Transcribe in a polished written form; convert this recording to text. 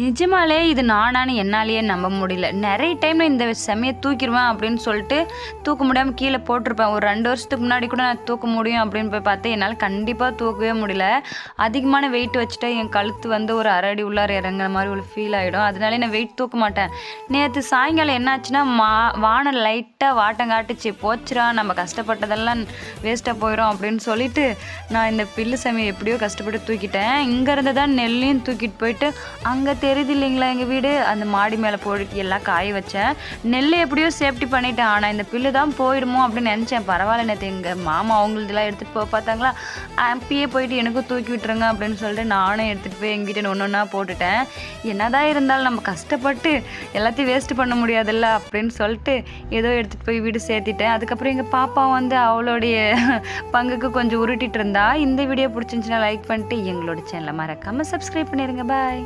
நிஜமாலே இது நானான்னு என்னாலேயே நம்ப முடியல. நிறைய டைமில் இந்த செமையை தூக்கிடுவேன் அப்படின்னு சொல்லிட்டு தூக்க முடியாமல் கீழே போட்டிருப்பேன். ஒரு 2 வருஷத்துக்கு முன்னாடி கூட நான் தூக்க முடியும் அப்படின்னு போய் பார்த்தேன். என்னால் கண்டிப்பாக தூக்கவே முடியல. அதிகமான வெயிட் வச்சுட்டா என் கழுத்து வந்து ஒரு அரடி உள்ளார இறங்குற மாதிரி ஒரு ஃபீல் ஆகிடும். அதனாலே நான் வெயிட் தூக்க மாட்டேன். நேற்று சாயங்காலம் என்னாச்சுன்னா வானம் லைட்டாக வாட்டங்காட்டுச்சு. போச்சுரா நம்ம கஷ்டப்பட்டதெல்லாம் வேஸ்ட்டாக போயிடும் அப்படின்னு சொல்லிட்டு நான் இந்த பில்லு செமையை எப்படியோ கஷ்டப்பட்டு தூக்கிட்டேன். இங்கேருந்து தான் நெல்லையும் தூக்கிட்டு போயிட்டு அங்கே தெரியுது இல்லைங்களா எங்கள் வீடு, அந்த மாடி மேலே போட்டு எல்லாம் காய வச்சேன். நெல் எப்படியோ சேஃப்டி பண்ணிட்டேன். ஆனால் இந்த பில்லு தான் போயிடுமோ அப்படின்னு நினச்சேன். பரவாயில்ல, நேற்று எங்கள் மாமா அவங்களதெல்லாம் எடுத்துகிட்டு போய் பார்த்தாங்களா, அப்பயே போயிட்டு எனக்கும் தூக்கி விட்டுருங்க அப்படின்னு சொல்லிட்டு நானும் எடுத்துகிட்டு போய் எங்கள் வீட்டை ஒன்றா போட்டுட்டேன். என்னதான் இருந்தாலும் நம்ம கஷ்டப்பட்டு எல்லாத்தையும் வேஸ்ட் பண்ண முடியாதுல்ல அப்படின்னு சொல்லிட்டு ஏதோ எடுத்துகிட்டு போய் வீடு சேர்த்திட்டேன். அதுக்கப்புறம் எங்கள் பாப்பா வந்து அவளுடைய பங்குக்கு கொஞ்சம் உருட்டிகிட்டு இருந்தா. இந்த வீடியோ பிடிச்சிருந்துச்சுன்னா லைக் பண்ணிட்டு எங்களோட சேனலை மறக்காமல் சப்ஸ்கிரைப் பண்ணிடுங்க. பாய்.